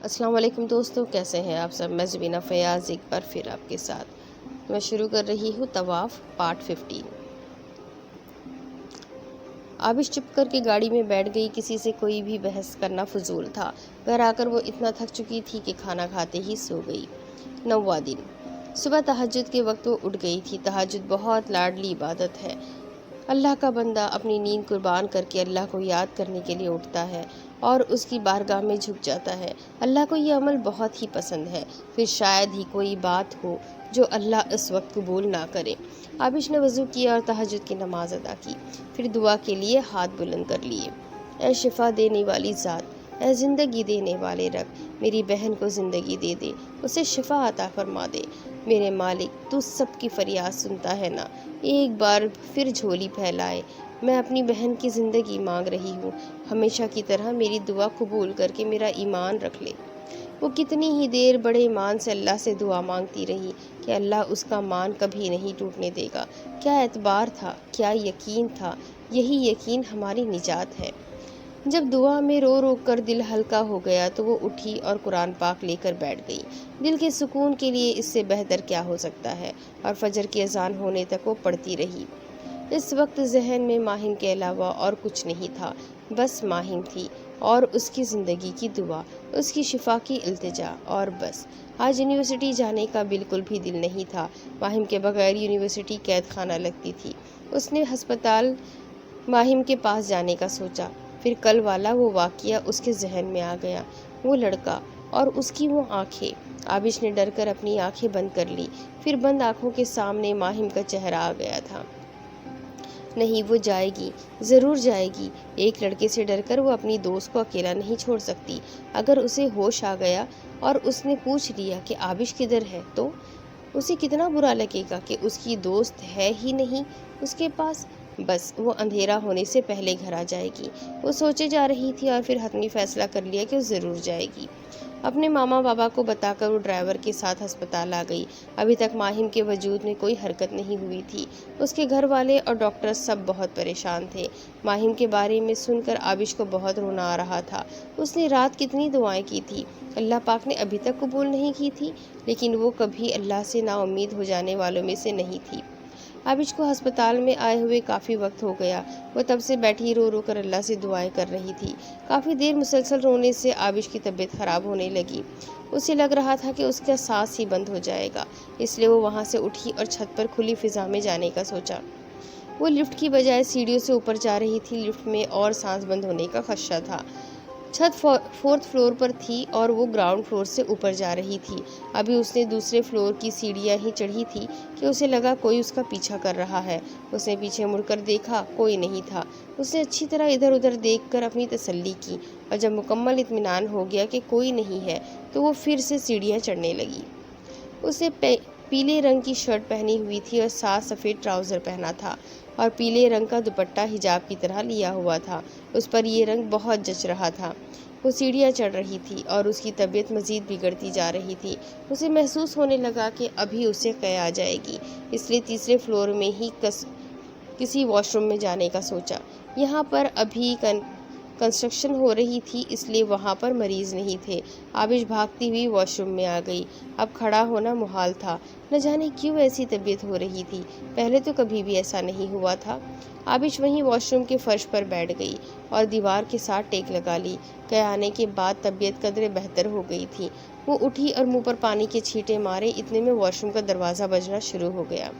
السلام علیکم دوستو، کیسے ہیں آپ سب؟ میں زبینہ فیاض ایک بار پھر آپ کے ساتھ میں شروع کر رہی ہوں طواف پارٹ 15۔ آبش چپ کر کے گاڑی میں بیٹھ گئی۔ کسی سے کوئی بھی بحث کرنا فضول تھا۔ گھر آ کر وہ اتنا تھک چکی تھی کہ کھانا کھاتے ہی سو گئی۔ 9واں دن صبح تہجد کے وقت وہ اٹھ گئی تھی۔ تہجد بہت لاڈلی عبادت ہے۔ اللہ کا بندہ اپنی نیند قربان کر کے اللہ کو یاد کرنے کے لیے اٹھتا ہے اور اس کی بارگاہ میں جھک جاتا ہے۔ اللہ کو یہ عمل بہت ہی پسند ہے۔ پھر شاید ہی کوئی بات ہو جو اللہ اس وقت قبول نہ کرے۔ آبش نے وضو کیا اور تہجد کی نماز ادا کی، پھر دعا کے لیے ہاتھ بلند کر لیے۔ اے شفا دینے والی ذات، اے زندگی دینے والے رب، میری بہن کو زندگی دے دے، اسے شفا عطا فرما دے۔ میرے مالک، تو سب کی فریاد سنتا ہے نا، ایک بار پھر جھولی پھیلائے۔ میں اپنی بہن کی زندگی مانگ رہی ہوں، ہمیشہ کی طرح میری دعا قبول کر کے میرا ایمان رکھ لے۔ وہ کتنی ہی دیر بڑے ایمان سے اللہ سے دعا مانگتی رہی کہ اللہ اس کا مان کبھی نہیں ٹوٹنے دے گا۔ کیا اعتبار تھا، کیا یقین تھا! یہی یقین ہماری نجات ہے۔ جب دعا میں رو رو کر دل ہلکا ہو گیا تو وہ اٹھی اور قرآن پاک لے کر بیٹھ گئی۔ دل کے سکون کے لیے اس سے بہتر کیا ہو سکتا ہے، اور فجر کی اذان ہونے تک وہ پڑھتی رہی۔ اس وقت ذہن میں ماہم کے علاوہ اور کچھ نہیں تھا، بس ماہم تھی اور اس کی زندگی کی دعا، اس کی شفا کی التجا، اور بس۔ آج یونیورسٹی جانے کا بالکل بھی دل نہیں تھا۔ ماہم کے بغیر یونیورسٹی قید خانہ لگتی تھی۔ اس نے ہسپتال ماہم کے پاس جانے کا سوچا، پھر کل والا وہ واقعہ اس کے ذہن میں آ گیا، وہ لڑکا اور اس کی وہ آنکھیں۔ آبش نے ڈر کر اپنی آنکھیں بند کر لی، پھر بند آنکھوں کے سامنے ماہم کا چہرہ آ گیا تھا۔ نہیں، وہ جائے گی، ضرور جائے گی۔ ایک لڑکے سے ڈر کر وہ اپنی دوست کو اکیلا نہیں چھوڑ سکتی۔ اگر اسے ہوش آ گیا اور اس نے پوچھ لیا کہ آبش کدھر ہے تو اسے کتنا برا لگے گا کہ اس کی دوست ہے ہی نہیں اس کے پاس۔ بس وہ اندھیرا ہونے سے پہلے گھر آ جائے گی۔ وہ سوچے جا رہی تھی اور پھر حتمی فیصلہ کر لیا کہ وہ ضرور جائے گی۔ اپنے ماما بابا کو بتا کر وہ ڈرائیور کے ساتھ ہسپتال آ گئی۔ ابھی تک ماہم کے وجود میں کوئی حرکت نہیں ہوئی تھی۔ اس کے گھر والے اور ڈاکٹر سب بہت پریشان تھے۔ ماہم کے بارے میں سن کر آبش کو بہت رونا آ رہا تھا۔ اس نے رات کتنی دعائیں کی تھی، اللہ پاک نے ابھی تک قبول نہیں کی تھی، لیکن وہ کبھی اللہ سے نا امید ہو جانے والوں میں سے نہیں تھی۔ آبش کو ہسپتال میں آئے ہوئے کافی وقت ہو گیا۔ وہ تب سے بیٹھی رو رو کر اللہ سے دعائیں کر رہی تھی۔ کافی دیر مسلسل رونے سے آبش کی طبیعت خراب ہونے لگی۔ اسے لگ رہا تھا کہ اس کا سانس ہی بند ہو جائے گا، اس لیے وہ وہاں سے اٹھی اور چھت پر کھلی فضا میں جانے کا سوچا۔ وہ لفٹ کی بجائے سیڑھیوں سے اوپر جا رہی تھی۔ لفٹ میں اور سانس بند ہونے کا خدشہ تھا۔ چھت 4تھ فلور پر تھی اور وہ گراؤنڈ فلور سے اوپر جا رہی تھی۔ ابھی اس نے دوسرے فلور کی سیڑھیاں ہی چڑھی تھی کہ اسے لگا کوئی اس کا پیچھا کر رہا ہے۔ اس نے پیچھے مڑ کر دیکھا، کوئی نہیں تھا۔ اس نے اچھی طرح ادھر ادھر دیکھ کر اپنی تسلی کی، اور جب مکمل اطمینان ہو گیا کہ کوئی نہیں ہے تو وہ پھر سے سیڑھیاں چڑھنے لگی۔ اس نے پیلے رنگ کی شرٹ پہنی ہوئی تھی اور ساتھ سفید ٹراؤزر پہنا تھا، اور پیلے رنگ کا دوپٹہ حجاب کی طرح لیا ہوا تھا۔ اس پر یہ رنگ بہت جچ رہا تھا۔ وہ سیڑھیاں چڑھ رہی تھی اور اس کی طبیعت مزید بگڑتی جا رہی تھی۔ اسے محسوس ہونے لگا کہ ابھی اسے قے آ جائے گی، اس لیے تیسرے فلور میں ہی کسی واش روم میں جانے کا سوچا۔ یہاں پر ابھی کنسٹرکشن ہو رہی تھی، اس لیے وہاں پر مریض نہیں تھے۔ آبش بھاگتی ہوئی واش روم میں آ گئی۔ اب کھڑا ہونا محال تھا۔ نہ جانے کیوں ایسی طبیعت ہو رہی تھی، پہلے تو کبھی بھی ایسا نہیں ہوا تھا۔ آبش وہیں واش روم کے فرش پر بیٹھ گئی اور دیوار کے ساتھ ٹیک لگا لی۔ قے آنے کے بعد طبیعت قدرے بہتر ہو گئی تھی۔ وہ اٹھی اور منہ پر پانی کے چھینٹے مارے، اتنے میں واش روم کا دروازہ بجنا شروع ہو گیا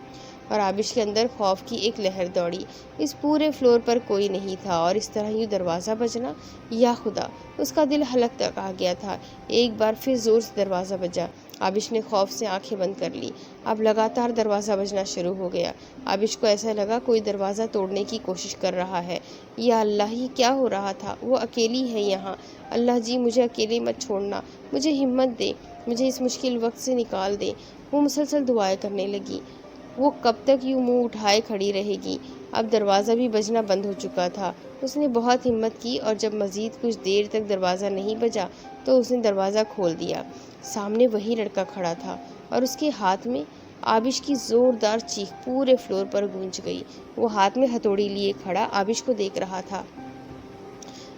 اور آبش کے اندر خوف کی ایک لہر دوڑی۔ اس پورے فلور پر کوئی نہیں تھا اور اس طرح یوں دروازہ بجنا، یا خدا! اس کا دل حلق تک آ گیا تھا۔ ایک بار پھر زور سے دروازہ بجا۔ آبش نے خوف سے آنکھیں بند کر لی۔ اب لگاتار دروازہ بجنا شروع ہو گیا۔ آبش کو ایسا لگا کوئی دروازہ توڑنے کی کوشش کر رہا ہے۔ یا اللہ، یہ کیا ہو رہا تھا! وہ اکیلی ہے یہاں۔ اللہ جی، مجھے اکیلے مت چھوڑنا، مجھے ہمت دے، مجھے اس مشکل وقت سے نکال دے۔ وہ مسلسل دعائیں کرنے لگی۔ وہ کب تک یوں منہ اٹھائے کھڑی رہے گی؟ اب دروازہ بھی بجنا بند ہو چکا تھا۔ اس نے بہت ہمت کی اور جب مزید کچھ دیر تک دروازہ نہیں بجا تو اس نے دروازہ کھول دیا۔ سامنے وہی لڑکا کھڑا تھا اور اس کے ہاتھ میں آبش کی زوردار چیخ پورے فلور پر گونج گئی۔ وہ ہاتھ میں ہتھوڑی لیے کھڑا آبش کو دیکھ رہا تھا۔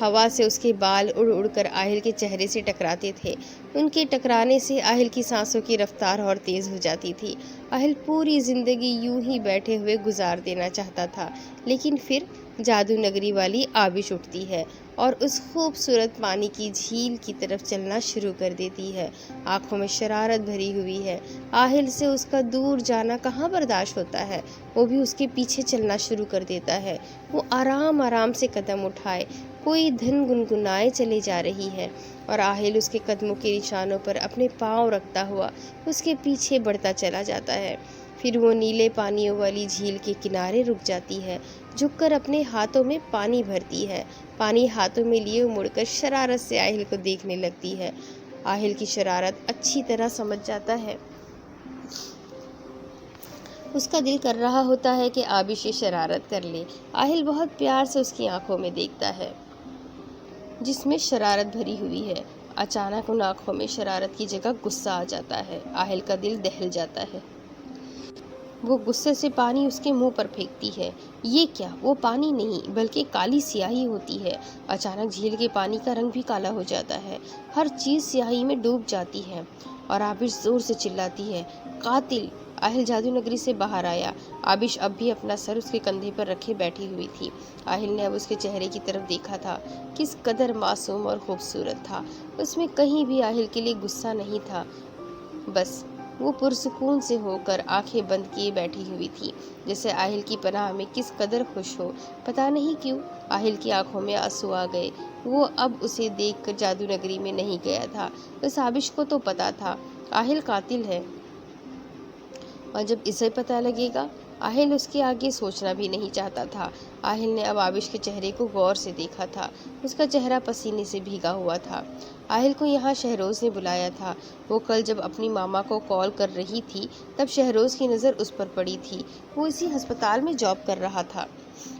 ہوا سے اس کے بال اڑ اڑ کر آہل کے چہرے سے ٹکراتے تھے۔ ان کے ٹکرانے سے آہل کی سانسوں کی رفتار اور تیز ہو جاتی تھی۔ آہل پوری زندگی یوں ہی بیٹھے ہوئے گزار دینا چاہتا تھا، لیکن پھر جادو نگری والی آبش اٹھتی ہے اور اس خوبصورت پانی کی جھیل کی طرف چلنا شروع کر دیتی ہے۔ آنکھوں میں شرارت بھری ہوئی ہے۔ آہل سے اس کا دور جانا کہاں برداشت ہوتا ہے، وہ بھی اس کے پیچھے چلنا شروع کر دیتا ہے۔ وہ آرام آرام سے قدم اٹھائے کوئی دھن گنگنائے چلے جا رہی ہے اور آہل اس کے قدموں کے نشانوں پر اپنے پاؤں رکھتا ہوا اس کے پیچھے بڑھتا چلا جاتا ہے۔ پھر وہ نیلے پانیوں والی جھیل کے کنارے رک جاتی ہے، جھک کر اپنے ہاتھوں میں پانی بھرتی ہے۔ پانی ہاتھوں میں لیے مڑ کر شرارت سے آہل کو دیکھنے لگتی ہے۔ آہل کی شرارت اچھی طرح سمجھ جاتا ہے۔ اس کا دل کر رہا ہوتا ہے کہ آبش یہ شرارت کر لے۔ آہل بہت پیار سے اس کی آنکھوں میں دیکھتا ہے جس میں شرارت بھری ہوئی ہے۔ اچانک ان آنکھوں میں شرارت کی جگہ غصہ آ جاتا ہے۔ آہل کا دل دہل جاتا ہے۔ وہ غصے سے پانی اس کے منہ پر پھینکتی ہے۔ یہ کیا؟ وہ پانی نہیں بلکہ کالی سیاہی ہوتی ہے۔ اچانک جھیل کے پانی کا رنگ بھی کالا ہو جاتا ہے۔ ہر چیز سیاہی میں ڈوب جاتی ہے اور آبش زور سے چلاتی ہے، قاتل! آہل جادو نگری سے باہر آیا۔ آبش اب بھی اپنا سر اس کے کندھے پر رکھے بیٹھی ہوئی تھی۔ آہل نے اب اس کے چہرے کی طرف دیکھا تھا، کس قدر معصوم اور خوبصورت تھا۔ اس میں کہیں بھی آہل کے لیے غصہ نہیں تھا، بس وہ پرسکون سے ہو کر آنکھیں بند کیے بیٹھی ہوئی تھی، جیسے آہل کی پناہ میں کس قدر خوش ہو۔ پتہ نہیں کیوں آہل کی آنکھوں میں آنسو آ گئے۔ وہ اب اسے دیکھ کر جادو نگری میں نہیں گیا تھا۔ اس آبش کو تو پتہ تھا آہل قاتل ہے، اور جب اسے پتہ لگے گا، آہل اس کے آگے سوچنا بھی نہیں چاہتا تھا۔ آہل نے اب آبش کے چہرے کو غور سے دیکھا تھا۔ اس کا چہرہ پسینے سے بھیگا ہوا تھا۔ آہل کو یہاں شہروز نے بلایا تھا۔ وہ کل جب اپنی ماما کو کال کر رہی تھی تب شہروز کی نظر اس پر پڑی تھی۔ وہ اسی ہسپتال میں جاب کر رہا تھا۔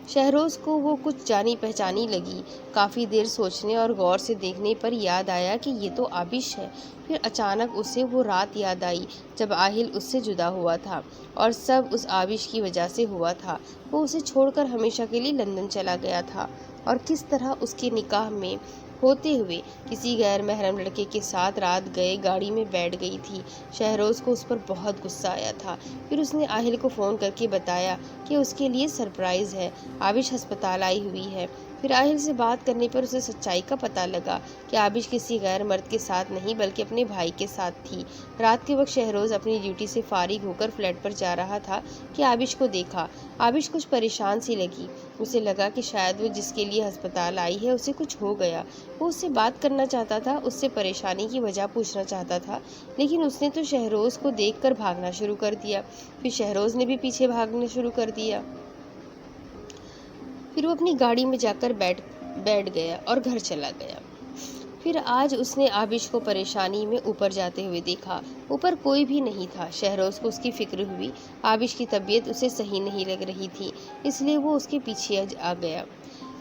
شہروز کو وہ کچھ جانی پہچانی لگی۔ کافی دیر سوچنے اور غور سے دیکھنے پر یاد آیا کہ یہ تو آبش ہے۔ پھر اچانک اسے وہ رات یاد آئی جب آہل اس سے جدا ہوا تھا، اور سب اس آبش کی وجہ سے ہوا تھا۔ وہ اسے چھوڑ کر ہمیشہ کے لیے لندن چلا گیا تھا، اور کس طرح اس کے نکاح میں ہوتے ہوئے کسی غیر محرم لڑکے کے ساتھ رات گئے گاڑی میں بیٹھ گئی تھی۔ شہروز کو اس پر بہت غصہ آیا تھا۔ پھر اس نے آہل کو فون کر کے بتایا کہ اس کے لیے سرپرائز ہے، آبش ہسپتال آئی ہوئی ہے۔ پھر آہل سے بات کرنے پر اسے سچائی کا پتہ لگا کہ آبش کسی غیر مرد کے ساتھ نہیں بلکہ اپنے بھائی کے ساتھ تھی۔ رات کے وقت شہروز اپنی ڈیوٹی سے فارغ ہو کر فلیٹ پر جا رہا تھا کہ آبش کو دیکھا۔ آبش کچھ پریشان سی لگی۔ اسے لگا کہ شاید وہ جس کے لیے ہسپتال آئی ہے اسے کچھ ہو گیا۔ وہ اس سے بات کرنا چاہتا تھا، اس سے پریشانی کی وجہ پوچھنا چاہتا تھا، لیکن اس نے تو شہروز کو دیکھ کر بھاگنا شروع کر دیا۔ پھر شہروز نے بھی پیچھے بھاگنا شروع کر دیا۔ پھر وہ اپنی گاڑی میں جا کر بیٹھ گیا اور گھر چلا گیا۔ پھر آج اس نے آبش کو پریشانی میں اوپر جاتے ہوئے دیکھا۔ اوپر کوئی بھی نہیں تھا۔ شہروز کو اس کی فکر ہوئی۔ آبش کی طبیعت اسے صحیح نہیں لگ رہی تھی، اس لیے وہ اس کے پیچھے آ گیا۔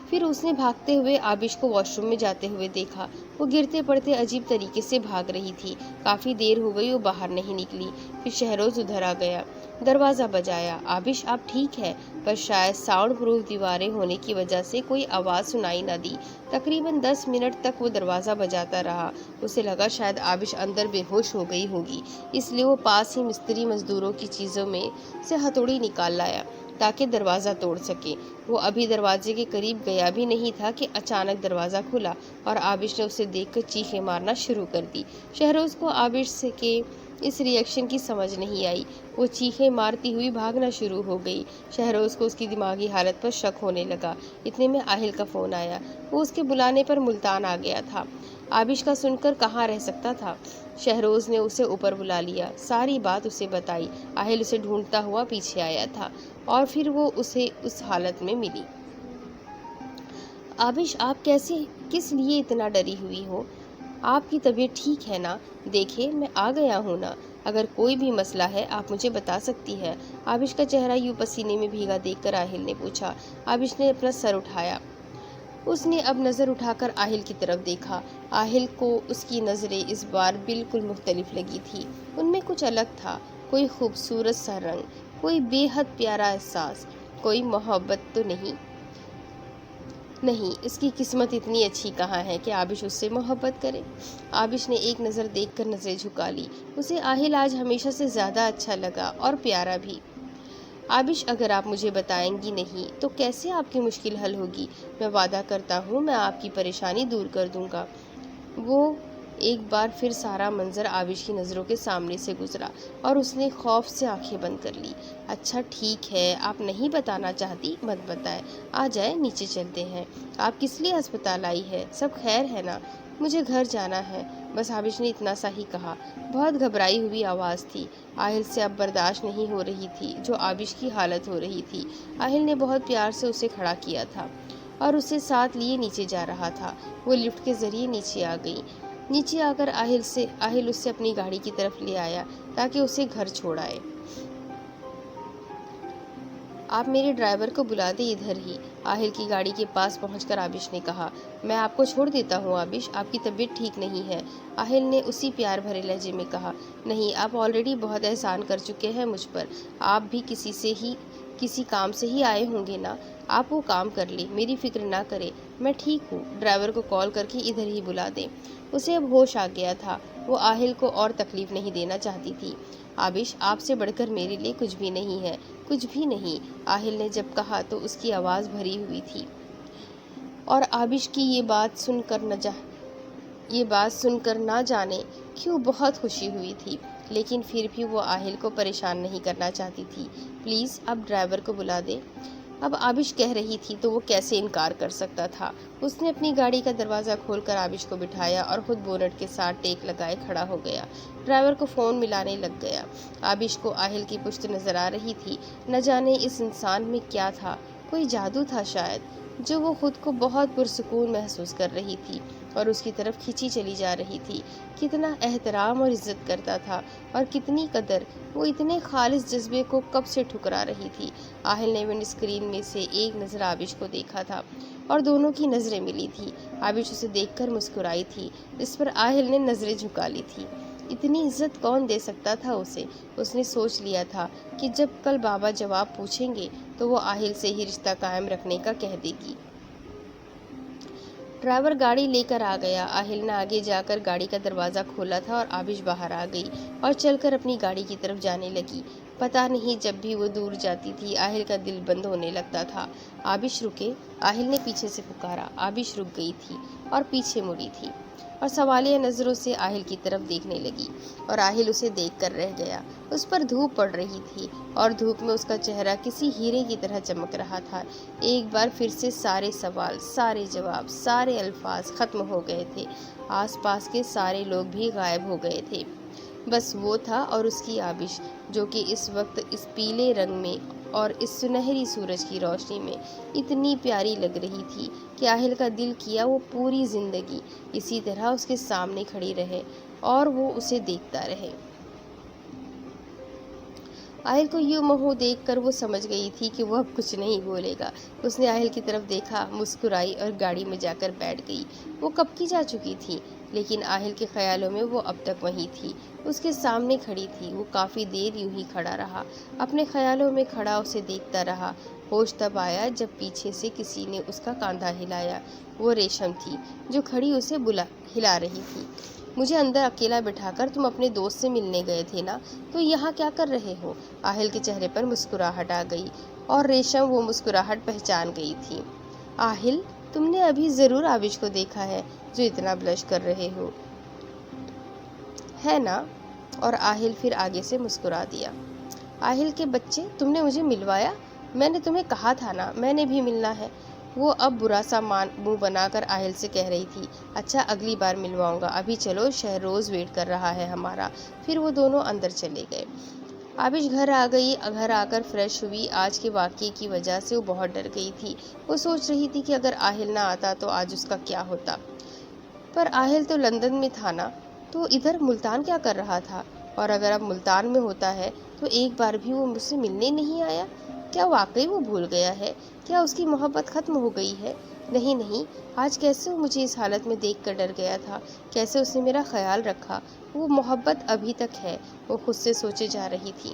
پھر اس نے بھاگتے ہوئے آبش کو واش روم میں جاتے ہوئے دیکھا۔ وہ گرتے پڑتے عجیب طریقے سے بھاگ رہی تھی۔ کافی دیر ہو گئی وہ باہر نہیں نکلی۔ پھر شہروز ادھر آ گیا، دروازہ بجایا۔ آبش آپ ٹھیک ہے؟ پر شاید ساؤنڈ پروف دیواریں ہونے کی وجہ سے کوئی آواز سنائی نہ دی۔ تقریباً 10 منٹ تک وہ دروازہ بجاتا رہا۔ اسے لگا شاید آبش اندر بے ہوش ہو گئی ہوگی، اس لیے وہ پاس ہی مستری مزدوروں کی چیزوں میں سے ہتھوڑی نکال لایا تاکہ دروازہ توڑ سکے۔ وہ ابھی دروازے کے قریب گیا بھی نہیں تھا کہ اچانک دروازہ کھلا اور آبش نے اسے دیکھ کر چیخیں مارنا شروع کر دی۔ شہروز کو آبش کے اس ری ایکشن کی سمجھ نہیں آئی۔ وہ چیخیں مارتی ہوئی بھاگنا شروع ہو گئی۔ شہروز کو اس کی دماغی حالت پر شک ہونے لگا۔ اتنے میں آہل کا فون آیا۔ وہ اس کے بلانے پر ملتان آ گیا تھا۔ آبش کا سن کر کہاں رہ سکتا تھا۔ شہروز نے اسے اوپر بلا لیا، ساری بات اسے بتائی۔ آہل اسے ڈھونڈتا ہوا پیچھے آیا تھا اور پھر وہ اسے اس حالت میں ملی۔ آبش آپ کس لیے اتنا ڈری ہوئی ہو؟ آپ کی طبیعت ٹھیک ہے نا؟ دیکھیں میں آ گیا ہوں نا، اگر کوئی بھی مسئلہ ہے آپ مجھے بتا سکتی ہے۔ آبش کا چہرہ یوں پسینے میں بھیگا دیکھ کر آہل نے پوچھا۔ آبش نے اپنا سر اٹھایا۔ اس نے اب نظر اٹھا کر آہل کی طرف دیکھا۔ آہل کو اس کی نظریں اس بار بالکل مختلف لگی تھی۔ ان میں کچھ الگ تھا، کوئی خوبصورت سا رنگ، کوئی بے حد پیارا احساس، کوئی محبت تو نہیں، نہیں، اس کی قسمت اتنی اچھی کہاں ہے کہ عابش اس سے محبت کرے۔ عابش نے ایک نظر دیکھ کر نظریں جھکا لی۔ اسے آہل آج ہمیشہ سے زیادہ اچھا لگا اور پیارا بھی۔ عابش، اگر آپ مجھے بتائیں گی نہیں تو کیسے آپ کی مشکل حل ہوگی؟ میں وعدہ کرتا ہوں میں آپ کی پریشانی دور کر دوں گا۔ وہ ایک بار پھر سارا منظر عابش کی نظروں کے سامنے سے گزرا اور اس نے خوف سے آنکھیں بند کر لی۔ اچھا ٹھیک ہے، آپ نہیں بتانا چاہتی، مت بتائیں۔ آ جائیں، نیچے چلتے ہیں۔ آپ کس لیے ہسپتال آئی ہے؟ سب خیر ہے نا؟ مجھے گھر جانا ہے، بس عابش نے اتنا سا ہی کہا۔ بہت گھبرائی ہوئی آواز تھی۔ آہل سے اب برداشت نہیں ہو رہی تھی جو عابش کی حالت ہو رہی تھی۔ آہل نے بہت پیار سے اسے کھڑا کیا تھا اور اسے ساتھ لیے نیچے جا رہا تھا۔ وہ لفٹ کے ذریعے نیچے آ گئی۔ نیچے آ کر آہل اس سے اپنی گاڑی کی طرف لے آیا تاکہ اسے گھر چھوڑ آئے۔ آپ میرے ڈرائیور کو بلا دیں ادھر ہی، آہل کی گاڑی کے پاس پہنچ کر عابش نے کہا۔ میں آپ کو چھوڑ دیتا ہوں عابش، آپ کی طبیعت ٹھیک نہیں ہے، آہل نے اسی پیار بھرے لہجے میں کہا۔ نہیں، آپ آلریڈی بہت احسان کر چکے ہیں مجھ پر، آپ بھی کسی کام سے ہی آئے ہوں گے نا، آپ وہ کام کر لیں، میری فکر نہ کریں، میں ٹھیک ہوں، ڈرائیور کو کال کر کے ادھر ہی بلا دیں۔ اسے اب ہوش آ گیا تھا، وہ آہل کو اور تکلیف نہیں دینا چاہتی تھی۔ عابش، آپ سے بڑھ کر میرے لیے کچھ بھی نہیں ہے، کچھ بھی نہیں، آہل نے جب کہا تو اس کی آواز بھری ہوئی تھی اور عابش کی یہ بات سن کر نہ جانے کیوں بہت خوشی ہوئی تھی، لیکن پھر بھی وہ آہل کو پریشان نہیں کرنا چاہتی تھی۔ پلیز اب ڈرائیور کو بلا دیں۔ اب عابش کہہ رہی تھی تو وہ کیسے انکار کر سکتا تھا۔ اس نے اپنی گاڑی کا دروازہ کھول کر عابش کو بٹھایا اور خود بونٹ کے ساتھ ٹیک لگائے کھڑا ہو گیا۔ ڈرائیور کو فون ملانے لگ گیا۔ عابش کو آہل کی پشت نظر آ رہی تھی۔ نہ جانے اس انسان میں کیا تھا، کوئی جادو تھا شاید، جو وہ خود کو بہت پرسکون محسوس کر رہی تھی اور اس کی طرف کھینچی چلی جا رہی تھی۔ کتنا احترام اور عزت کرتا تھا اور کتنی قدر، وہ اتنے خالص جذبے کو کب سے ٹھکرا رہی تھی۔ آہل نے ونڈ اسکرین میں سے ایک نظر عابش کو دیکھا تھا اور دونوں کی نظریں ملی تھی۔ عابش اسے دیکھ کر مسکرائی تھی، اس پر آہل نے نظریں جھکا لی تھی۔ اتنی عزت کون دے سکتا تھا اسے؟ اس نے سوچ لیا تھا کہ جب کل بابا جواب پوچھیں گے تو وہ آہل سے ہی رشتہ قائم رکھنے کا کہہ دے گی۔ ڈرائیور گاڑی لے کر آ گیا۔ آہل نے آگے جا کر گاڑی کا دروازہ کھولا تھا اور عابش باہر آ گئی اور چل کر اپنی گاڑی کی طرف جانے لگی۔ پتہ نہیں جب بھی وہ دور جاتی تھی آہل کا دل بند ہونے لگتا تھا۔ عابش رکے، آہل نے پیچھے سے پکارا۔ عابش رک گئی تھی اور پیچھے مڑی تھی اور سوالیہ نظروں سے آہل کی طرف دیکھنے لگی اور آہل اسے دیکھ کر رہ گیا۔ اس پر دھوپ پڑ رہی تھی اور دھوپ میں اس کا چہرہ کسی ہیرے کی طرح چمک رہا تھا۔ ایک بار پھر سے سارے سوال، سارے جواب، سارے الفاظ ختم ہو گئے تھے۔ آس پاس کے سارے لوگ بھی غائب ہو گئے تھے، بس وہ تھا اور اس کی عابش، جو کہ اس وقت اس پیلے رنگ میں اور اس سنہری سورج کی روشنی میں اتنی پیاری لگ رہی تھی کہ آہل کا دل کیا وہ پوری زندگی اسی طرح اس کے سامنے کھڑی رہے اور وہ اسے دیکھتا رہے۔ آہل کو یوں منہوں دیکھ کر وہ سمجھ گئی تھی کہ وہ اب کچھ نہیں بولے گا۔ اس نے آہل کی طرف دیکھا، مسکرائی اور گاڑی میں جا کر بیٹھ گئی۔ وہ کب کی جا چکی تھی، لیکن آہل کے خیالوں میں وہ اب تک وہیں تھی، اس کے سامنے کھڑی تھی۔ وہ کافی دیر یوں ہی کھڑا رہا، اپنے خیالوں میں کھڑا اسے دیکھتا رہا۔ ہوش تب آیا جب پیچھے سے کسی نے اس کا کاندھا ہلایا۔ وہ ریشم تھی جو کھڑی اسے ہلا رہی تھی۔ مجھے اندر اکیلا بٹھا کر تم اپنے دوست سے ملنے گئے تھے نا، تو یہاں کیا کر رہے ہو؟ آہل کے چہرے پر مسکراہٹ آ گئی اور ریشم وہ مسکراہٹ پہچان گئی تھی۔ آہل، تم نے ابھی ضرور عابش کو دیکھا ہے جو اتنا بلش کر رہے ہو، ہے نا؟ اور آہل پھر آگے سے مسکرا دیا۔ آہل کے بچے، تم نے مجھے ملوایا، میں نے تمہیں کہا تھا نا میں نے بھی ملنا ہے۔ وہ اب برا سا منہ بنا کر آہل سے کہہ رہی تھی۔ اچھا، اگلی بار ملواؤں گا، ابھی چلو، شہروز ویٹ کر رہا ہے ہمارا۔ پھر وہ دونوں اندر چلے گئے۔ عابش گھر آ گئی۔ گھر آ کر فریش ہوئی۔ آج کے واقعے کی وجہ سے وہ بہت ڈر گئی تھی۔ وہ سوچ رہی تھی کہ اگر آہل نہ آتا تو آج اس کا کیا ہوتا۔ پر آہل تو لندن میں تھا نا، تو ادھر ملتان کیا کر رہا تھا؟ اور اگر اب ملتان میں ہوتا ہے تو ایک بار بھی وہ مجھ سے ملنے نہیں آیا؟ کیا واقعی وہ بھول گیا ہے؟ کیا اس کی محبت ختم ہو گئی ہے؟ نہیں نہیں، آج کیسے وہ مجھے اس حالت میں دیکھ کر ڈر گیا تھا، کیسے اس نے میرا خیال رکھا، وہ محبت ابھی تک ہے، وہ خود سے سوچے جا رہی تھی۔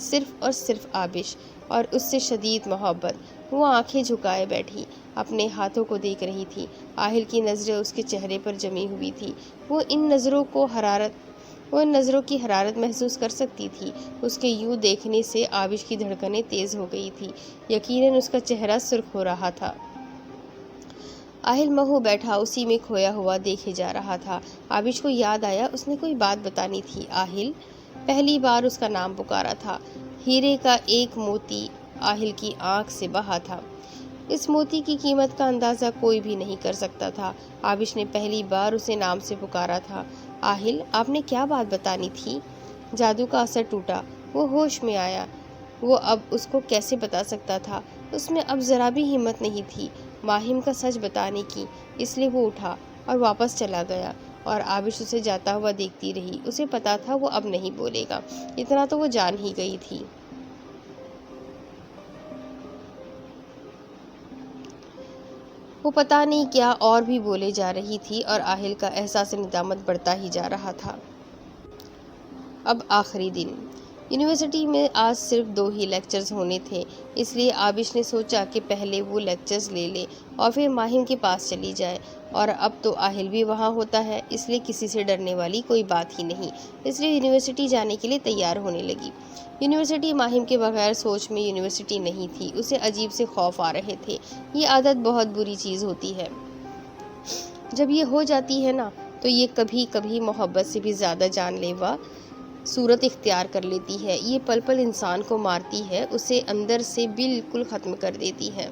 صرف اور صرف آبش اور اس سے شدید محبت۔ وہ آنکھیں جھکائے بیٹھی اپنے ہاتھوں کو دیکھ رہی تھی۔ آہل کی نظریں اس کے چہرے پر جمی ہوئی تھی۔ وہ ان نظروں کی حرارت محسوس کر سکتی تھی۔ اس کے یوں دیکھنے سے آبش کی دھڑکنیں تیز ہو گئی تھی۔ یقیناً اس کا چہرہ سرخ ہو رہا تھا۔ آہل مہو بیٹھا اسی میں کھویا ہوا دیکھے جا رہا تھا۔ آبش کو یاد آیا اس نے کوئی بات بتانی تھی۔ آہل پہلی بار اس کا نام پکارا تھا۔ ہیرے کا ایک موتی آہل کی آنکھ سے بہا تھا۔ اس موتی کی قیمت کا اندازہ کوئی بھی نہیں کر سکتا تھا۔ آبش نے پہلی بار اسے نام سے پکارا تھا۔ آہل، آپ نے کیا بات بتانی تھی؟ جادو کا اثر ٹوٹا، وہ ہوش میں آیا۔ وہ اب اس کو کیسے بتا سکتا تھا؟ اس میں اب ذرا بھی ہمت نہیں تھی ماہم کا سچ بتانے کی، اس لیے وہ اٹھا اور واپس چلا گیا اور آبش اسے جاتا ہوا دیکھتی رہی۔ اسے پتا تھا وہ اب نہیں بولے گا، اتنا تو وہ جان ہی گئی تھی۔ وہ پتہ نہیں کیا اور بھی بولے جا رہی تھی اور آہل کا احساس ندامت بڑھتا ہی جا رہا تھا۔ اب آخری دن یونیورسٹی میں آج صرف 2 ہی لیکچرز ہونے تھے، اس لیے آبش نے سوچا کہ پہلے وہ لیکچرز لے لے اور پھر ماہم کے پاس چلی جائے۔ اور اب تو آہل بھی وہاں ہوتا ہے، اس لیے کسی سے ڈرنے والی کوئی بات ہی نہیں۔ اس لیے یونیورسٹی جانے کے لیے تیار ہونے لگی۔ یونیورسٹی ماہم کے بغیر سوچ میں یونیورسٹی نہیں تھی، اسے عجیب سے خوف آ رہے تھے۔ یہ عادت بہت بری چیز ہوتی ہے۔ جب یہ ہو جاتی ہے نا تو یہ کبھی کبھی محبت سے بھی زیادہ جان لیوا صورت اختیار کر لیتی ہے۔ یہ پل پل انسان کو مارتی ہے، اسے اندر سے بالکل ختم کر دیتی ہے۔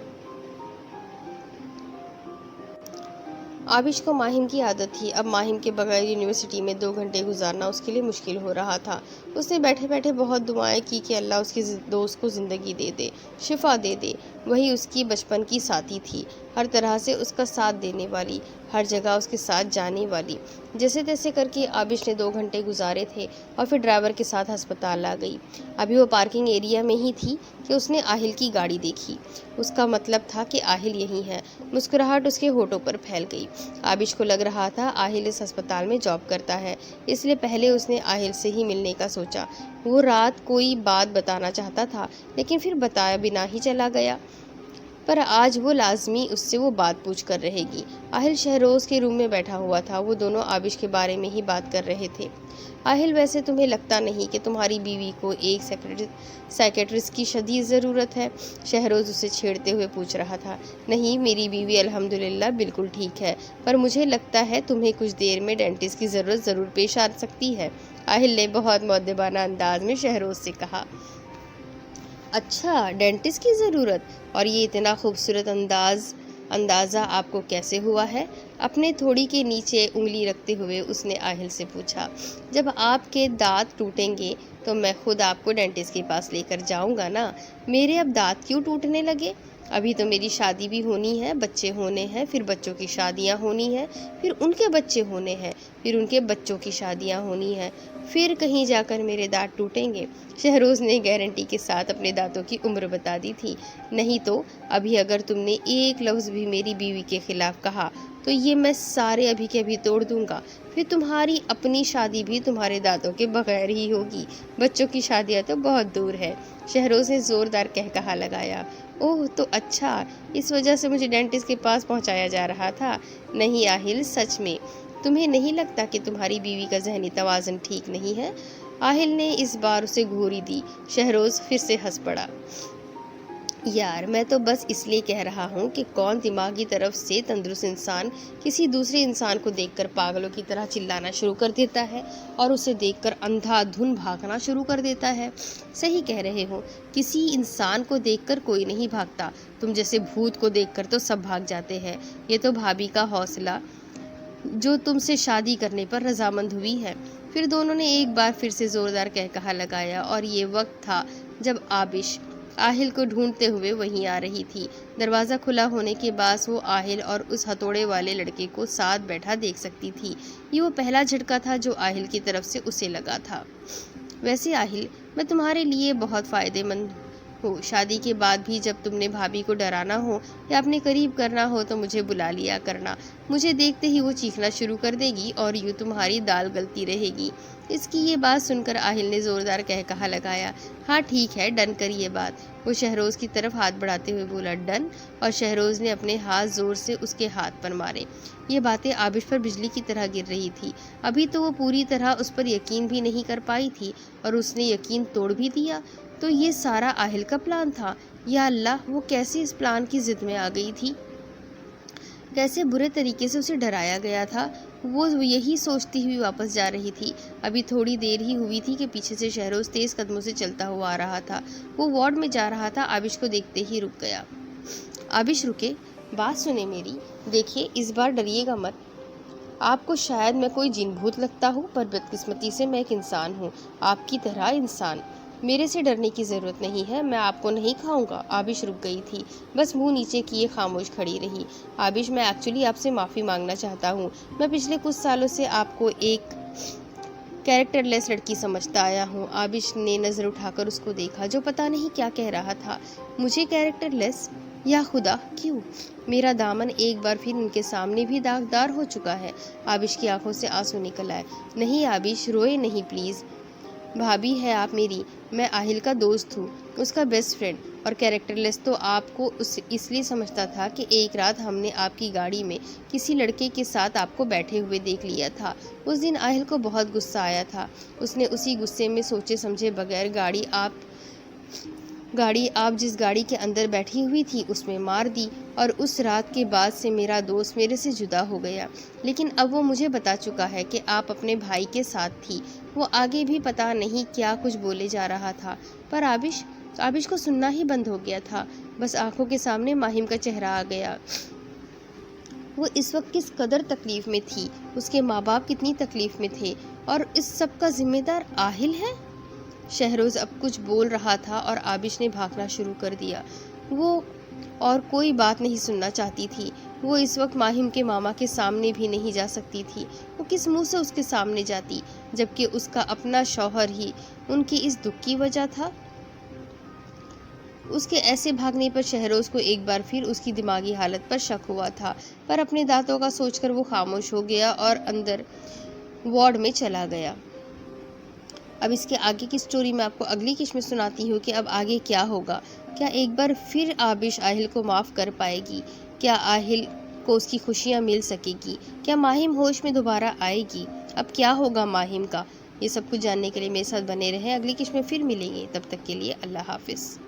آبش کو ماہم کی عادت تھی۔ اب ماہم کے بغیر یونیورسٹی میں 2 گھنٹے گزارنا اس کے لیے مشکل ہو رہا تھا۔ اس نے بیٹھے بیٹھے بہت دعائیں کی کہ اللہ اس کے دوست کو زندگی دے دے، شفا دے دے۔ وہی اس کی بچپن کی ساتھی تھی، ہر طرح سے اس کا ساتھ دینے والی، ہر جگہ اس کے ساتھ جانے والی۔ جیسے تیسے کر کے آبش نے 2 گھنٹے گزارے تھے اور پھر ڈرائیور کے ساتھ ہسپتال آ گئی۔ ابھی وہ پارکنگ ایریا میں ہی تھی کہ اس نے آہل کی گاڑی دیکھی۔ اس کا مطلب تھا کہ آہل یہیں ہے۔ مسکراہٹ اس کے ہونٹوں پر پھیل گئی۔ آبش کو لگ رہا تھا آہل اس ہسپتال میں جاب کرتا ہے، اس لیے پہلے اس نے آہل سے ہی ملنے کا سوچا۔ وہ رات کوئی بات بتانا چاہتا تھا لیکن پھر بتایا بنا ہی چلا گیا۔ پر آج وہ لازمی اس سے وہ بات پوچھ کر رہے گی۔ آہل شہروز کے روم میں بیٹھا ہوا تھا، وہ دونوں آبش کے بارے میں ہی بات کر رہے تھے۔ آہل، ویسے تمہیں لگتا نہیں کہ تمہاری بیوی کو ایک سائیکیٹرسٹ کی شدید ضرورت ہے؟ شہروز اسے چھیڑتے ہوئے پوچھ رہا تھا۔ نہیں، میری بیوی الحمدللہ بالکل ٹھیک ہے، پر مجھے لگتا ہے تمہیں کچھ دیر میں ڈینٹسٹ کی ضرورت ضرور پیش آ سکتی ہے، آہل نے بہت مؤدبانہ انداز میں شہروز سے کہا۔ اچھا، ڈینٹسٹ کی ضرورت؟ اور یہ اتنا خوبصورت اندازہ آپ کو کیسے ہوا ہے؟ اپنے تھوڑی کے نیچے انگلی رکھتے ہوئے اس نے آہل سے پوچھا۔ جب آپ کے دانت ٹوٹیں گے تو میں خود آپ کو ڈینٹسٹ کے پاس لے کر جاؤں گا نا۔ میرے اب دانت کیوں ٹوٹنے لگے؟ ابھی تو میری شادی بھی ہونی ہے، بچے ہونے ہیں، پھر بچوں کی شادیاں ہونی ہیں، پھر ان کے بچے ہونے ہیں، پھر ان کے بچوں کی شادیاں ہونی ہیں، پھر کہیں جا کر میرے دانت ٹوٹیں گے۔ شہروز نے گارنٹی کے ساتھ اپنے دانتوں کی عمر بتا دی تھی۔ نہیں تو ابھی اگر تم نے ایک لفظ بھی میری بیوی کے خلاف کہا تو یہ میں سارے ابھی کے ابھی توڑ دوں گا، پھر تمہاری اپنی شادی بھی تمہارے دانتوں کے بغیر ہی ہوگی، بچوں کی شادیاں تو بہت دور ہے۔ شہروز نے زوردار قہقہا لگایا۔ اوہ، تو اچھا، اس وجہ سے مجھے ڈینٹسٹ کے پاس پہنچایا جا رہا تھا۔ نہیں آہل، سچ میں تمہیں نہیں لگتا کہ تمہاری بیوی کا ذہنی توازن ٹھیک نہیں ہے؟ آہل نے اس بار اسے گھوری دی۔ شہروز پھر سے ہنس پڑا۔ یار، میں تو بس اس لیے کہہ رہا ہوں کہ کون دماغی طرف سے تندرست انسان کسی دوسرے انسان کو دیکھ کر پاگلوں کی طرح چلانا شروع کر دیتا ہے اور اسے دیکھ کر اندھا دھن بھاگنا شروع کر دیتا ہے۔ صحیح کہہ رہے ہو، کسی انسان کو دیکھ کر کوئی نہیں بھاگتا، تم جیسے بھوت کو دیکھ کر تو سب بھاگ جاتے ہیں۔ یہ تو بھابھی کا حوصلہ جو تم سے شادی کرنے پر رضامند ہوئی ہے۔ پھر دونوں نے ایک بار پھر سے زوردار قہقہا لگایا اور یہ وقت تھا جب آبش آہل کو ڈھونڈتے ہوئے وہیں آ رہی تھی۔ دروازہ کھلا ہونے کے باعث وہ آہل اور اس ہتھوڑے والے لڑکے کو ساتھ بیٹھا دیکھ سکتی تھی۔ یہ وہ پہلا جھٹکا تھا جو آہل کی طرف سے اسے لگا تھا۔ ویسے آہل، میں تمہارے لیے بہت فائدہ مند ہوں۔ شادی کے بعد بھی جب تم نے بھابھی کو ڈرانا ہو یا اپنے قریب کرنا ہو تو مجھے بلا لیا کرنا۔ مجھے دیکھتے ہی وہ چیخنا شروع کر دے گی اور یوں تمہاری دال گلتی رہے گی۔ اس کی یہ بات سن کر آہل نے زوردار کہا لگایا، ہاں ٹھیک ہے، ڈن کریے بات۔ وہ شہروز کی طرف ہاتھ بڑھاتے ہوئے بولا، ڈن، اور شہروز نے اپنے ہاتھ زور سے اس کے ہاتھ پر مارے۔ یہ باتیں عابش پر بجلی کی طرح گر رہی تھی۔ ابھی تو وہ پوری طرح اس پر یقین بھی نہیں کر پائی تھی اور اس نے یقین توڑ بھی دیا۔ تو یہ سارا آہل کا پلان تھا۔ یا اللہ، وہ کیسے اس پلان کی ضد میں آ گئی تھی، کیسے برے طریقے سے اسے ڈرایا گیا تھا۔ وہ یہی سوچتی ہوئی واپس جا رہی تھی۔ ابھی تھوڑی دیر ہی ہوئی تھی کہ پیچھے سے شہروز تیز قدموں سے چلتا ہوا آ رہا تھا۔ وہ وارڈ میں جا رہا تھا۔ عابش کو دیکھتے ہی رک گیا۔ عابش رکے، بات سنیں میری، دیکھیے اس بار ڈریے گا مت۔ آپ کو شاید میں کوئی جن بھوت لگتا ہوں، پر بدقسمتی سے میں ایک انسان ہوں، آپ کی طرح انسان۔ میرے سے ڈرنے کی ضرورت نہیں ہے، میں آپ کو نہیں کھاؤں گا۔ عابش رک گئی تھی، بس منہ نیچے کیے خاموش کھڑی رہی۔ عابش، میں ایکچولی آپ سے معافی مانگنا چاہتا ہوں۔ میں پچھلے کچھ سالوں سے آپ کو ایک کیریکٹر لیس لڑکی سمجھتا آیا ہوں۔ عابش نے نظر اٹھا کر اس کو دیکھا جو پتہ نہیں کیا کہہ رہا تھا۔ مجھے کیریکٹر لیس؟ یا خدا، کیوں؟ میرا دامن ایک بار پھر ان کے سامنے بھی داغدار ہو چکا ہے۔ عابش کی آنکھوں سے آنسو نکل آئے۔ نہیں عابش، روئے نہیں پلیز۔ بھابھی ہے آپ میری، میں آہل کا دوست ہوں، اس کا بیسٹ فرینڈ، اور کیریکٹر لیس تو آپ کو اس لیے سمجھتا تھا کہ ایک رات ہم نے آپ کی گاڑی میں کسی لڑکے کے ساتھ آپ کو بیٹھے ہوئے دیکھ لیا تھا۔ اس دن آہل کو بہت غصہ آیا تھا۔ اس نے اسی غصے میں سوچے سمجھے بغیر گاڑی آپ جس گاڑی کے اندر بیٹھی ہوئی تھی اس میں مار دی، اور اس رات کے بعد سے میرا دوست میرے سے جدا ہو گیا۔ لیکن اب وہ مجھے بتا چکا ہے کہ آپ اپنے بھائی کے ساتھ تھی۔ وہ آگے بھی پتہ نہیں کیا کچھ بولے جا رہا تھا، پر عابش کو سننا ہی بند ہو گیا تھا۔ بس آنکھوں کے سامنے ماہم کا چہرہ آ گیا۔ وہ اس وقت کس قدر تکلیف میں تھی، اس کے ماں باپ کتنی تکلیف میں تھے، اور اس سب کا ذمہ دار آہل ہے۔ شہروز اب کچھ بول رہا تھا اور عابش نے بھاگنا شروع کر دیا۔ وہ اور کوئی بات نہیں سننا چاہتی تھی۔ وہ اس وقت ماہم کے ماما کے سامنے بھی نہیں جا سکتی تھی۔ وہ کس منہ سے اس کے سامنے جاتی، جبکہ اس کا اپنا شوہر ہی ان کے اس دکھ کی وجہ تھا۔ اس کے ایسے بھاگنے پر شہروز کو ایک بار پھر اس کی دماغی حالت پر شک ہوا تھا، پر اپنے دانتوں کا سوچ کر وہ خاموش ہو گیا اور اندر وارڈ میں چلا گیا۔ اب اس کے آگے کی سٹوری میں آپ کو اگلی قسط میں سناتی ہوں کہ اب آگے کیا ہوگا۔ کیا ایک بار پھر عابش آہل کو معاف کر پائے گی؟ کیا آہل کو اس کی خوشیاں مل سکے گی؟ کیا ماہم ہوش میں دوبارہ آئے گی؟ اب کیا ہوگا ماہم کا؟ یہ سب کچھ جاننے کے لیے میرے ساتھ بنے رہیں۔ اگلی قسط میں پھر ملیں گے، تب تک کے لیے اللہ حافظ۔